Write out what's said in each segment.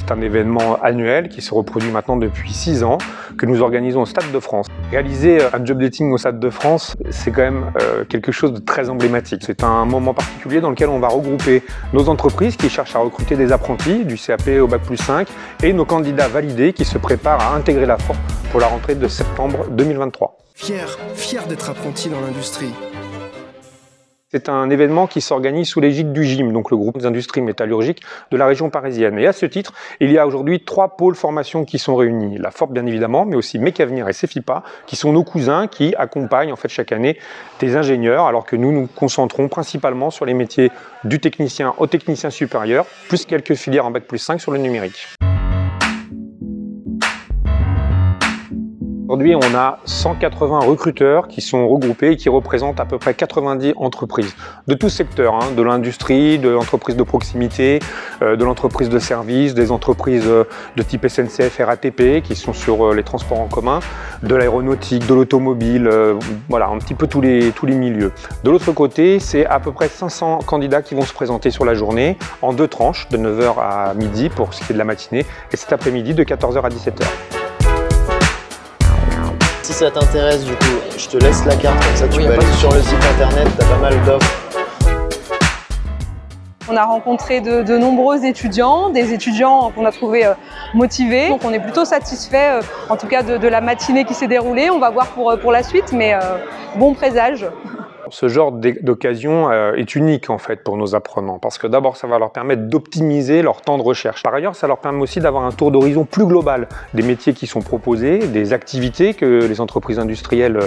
C'est un événement annuel qui se reproduit maintenant depuis 6 ans, que nous organisons au Stade de France. Réaliser un job dating au Stade de France, c'est quand même quelque chose de très emblématique. C'est un moment particulier dans lequel on va regrouper nos entreprises qui cherchent à recruter des apprentis du CAP au Bac+5 et nos candidats validés qui se préparent à intégrer la FORP pour la rentrée de septembre 2023. Fier d'être apprenti dans l'industrie. C'est un événement qui s'organise sous l'égide du GIM, donc le groupe des industries métallurgiques de la région parisienne. Et à ce titre, il y a aujourd'hui 3 pôles formation qui sont réunis. La FORP bien évidemment, mais aussi Mecavenir et Cefipa, qui sont nos cousins qui accompagnent en fait chaque année des ingénieurs, alors que nous nous concentrons principalement sur les métiers du technicien au technicien supérieur, plus quelques filières en Bac+5 sur le numérique. Aujourd'hui, on a 180 recruteurs qui sont regroupés et qui représentent à peu près 90 entreprises de tous secteurs, de l'industrie, de l'entreprise de proximité, de l'entreprise de service, des entreprises de type SNCF, RATP qui sont sur les transports en commun, de l'aéronautique, de l'automobile, voilà, un petit peu tous les milieux. De l'autre côté, c'est à peu près 500 candidats qui vont se présenter sur la journée en 2 tranches, de 9h à midi pour ce qui est de la matinée et cet après-midi de 14h à 17h. Si ça t'intéresse, du coup, je te laisse la carte, comme ça tu peux aller sur le site internet, tu as pas mal d'offres. On a rencontré de nombreux étudiants, des étudiants qu'on a trouvés motivés. Donc on est plutôt satisfait, en tout cas de la matinée qui s'est déroulée. On va voir pour la suite, mais bon présage. Ce genre d'occasion est unique en fait pour nos apprenants parce que d'abord ça va leur permettre d'optimiser leur temps de recherche. Par ailleurs, ça leur permet aussi d'avoir un tour d'horizon plus global des métiers qui sont proposés, des activités que les entreprises industrielles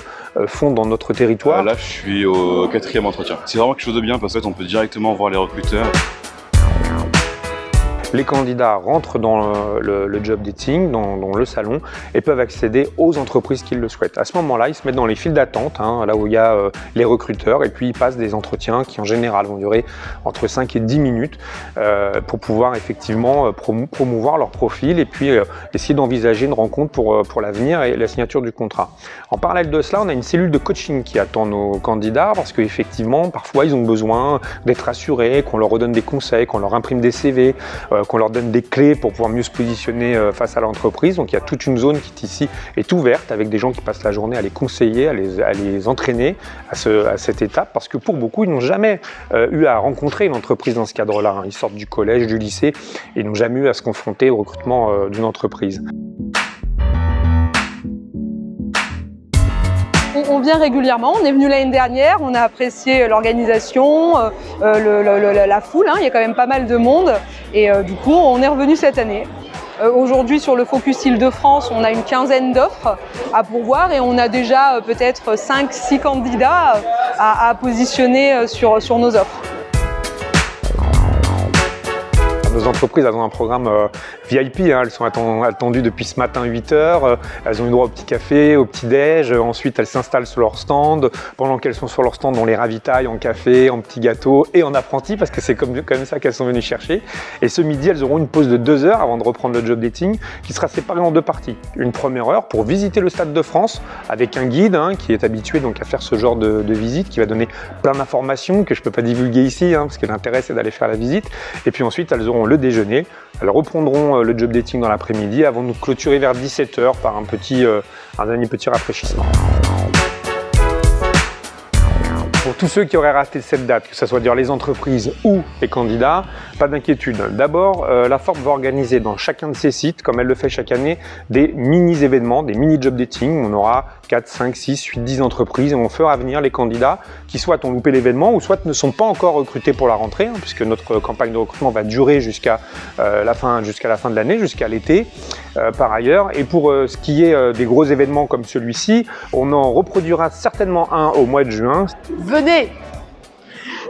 font dans notre territoire. Là, je suis au 4e entretien. C'est vraiment quelque chose de bien parce qu'on peut directement voir les recruteurs. Les candidats rentrent dans le job dating, dans le salon, et peuvent accéder aux entreprises qu'ils le souhaitent. À ce moment-là, ils se mettent dans les files d'attente, là où il y a les recruteurs, et puis ils passent des entretiens qui en général vont durer entre 5 et 10 minutes pour pouvoir effectivement promouvoir leur profil et puis essayer d'envisager une rencontre pour l'avenir et la signature du contrat. En parallèle de cela, on a une cellule de coaching qui attend nos candidats parce qu'effectivement, parfois, ils ont besoin d'être assurés, qu'on leur redonne des conseils, qu'on leur imprime des CV, qu'on leur donne des clés pour pouvoir mieux se positionner face à l'entreprise. Donc il y a toute une zone qui ici est ouverte avec des gens qui passent la journée à les conseiller, à les entraîner à cette étape parce que pour beaucoup, ils n'ont jamais eu à rencontrer une entreprise dans ce cadre-là. Ils sortent du collège, du lycée et n'ont jamais eu à se confronter au recrutement d'une entreprise. On vient régulièrement, on est venu l'année dernière, on a apprécié l'organisation, la foule, il y a quand même pas mal de monde et du coup on est revenu cette année. Aujourd'hui sur le Focus Île-de-France, on a une quinzaine d'offres à pourvoir et on a déjà peut-être 5-6 candidats à positionner sur nos offres. Nos entreprises elles ont un programme VIP, elles sont attendues depuis ce matin 8h, elles ont eu droit au petit café, au petit déj, ensuite elles s'installent sur leur stand. Pendant qu'elles sont sur leur stand, on les ravitaille en café, en petits gâteaux et en apprentis parce que c'est comme ça qu'elles sont venues chercher. Et ce midi, elles auront une pause de 2 heures avant de reprendre le job dating qui sera séparée en 2 parties. Une première heure pour visiter le Stade de France avec un guide qui est habitué donc à faire ce genre de visite, qui va donner plein d'informations que je ne peux pas divulguer ici parce que l'intérêt c'est d'aller faire la visite. Et puis ensuite, elles auront le déjeuner. Elles reprendront le job dating dans l'après-midi avant de nous clôturer vers 17h par un dernier petit rafraîchissement. Pour tous ceux qui auraient raté cette date, que ce soit dire les entreprises ou les candidats, pas d'inquiétude. D'abord, la FORP va organiser dans chacun de ses sites, comme elle le fait chaque année, des mini-événements, des mini-job dating. On aura 4, 5, 6, 8, 10 entreprises et on fera venir les candidats qui soit ont loupé l'événement ou soit ne sont pas encore recrutés pour la rentrée, puisque notre campagne de recrutement va durer jusqu'à la fin de l'année, jusqu'à l'été par ailleurs. Et pour ce qui est des gros événements comme celui-ci, on en reproduira certainement un au mois de juin.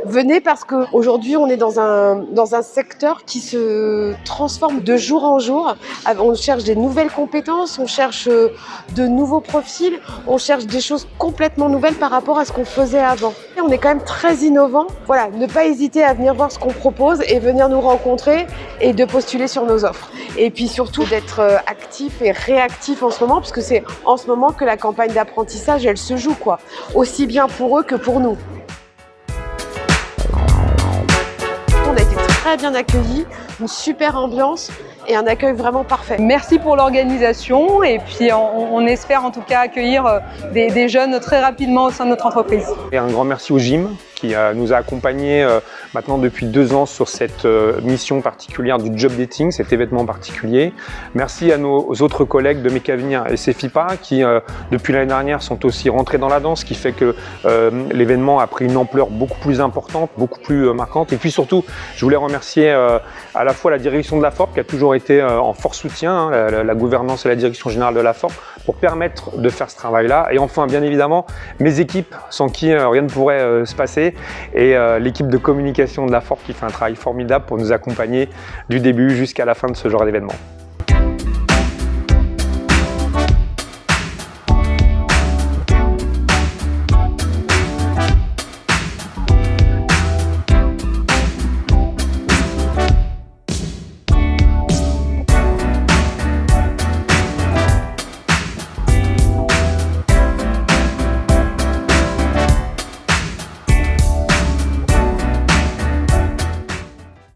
Venez parce qu'aujourd'hui on est dans un secteur qui se transforme de jour en jour. On cherche des nouvelles compétences, on cherche de nouveaux profils, on cherche des choses complètement nouvelles par rapport à ce qu'on faisait avant. Et on est quand même très innovant. Voilà, ne pas hésiter à venir voir ce qu'on propose et venir nous rencontrer et de postuler sur nos offres. Et puis surtout d'être actif et réactif en ce moment, parce que c'est en ce moment que la campagne d'apprentissage elle se joue aussi bien pour eux que pour nous. On a été très bien accueillis, une super ambiance et un accueil vraiment parfait. Merci pour l'organisation et puis on espère en tout cas accueillir des jeunes très rapidement au sein de notre entreprise. Et un grand merci au gym qui nous a accompagnés maintenant depuis 2 ans sur cette mission particulière du job dating, cet événement particulier. Merci à nos autres collègues de Mecavenir et Cefipa qui depuis l'année dernière sont aussi rentrés dans la danse, ce qui fait que l'événement a pris une ampleur beaucoup plus importante, beaucoup plus marquante. Et puis surtout, je voulais remercier à la fois la direction de la FORP qui a toujours été en fort soutien, la gouvernance et la direction générale de la FORP pour permettre de faire ce travail-là. Et enfin, bien évidemment, mes équipes sans qui rien ne pourrait se passer et l'équipe de communication de la FORP qui fait un travail formidable pour nous accompagner du début jusqu'à la fin de ce genre d'événement.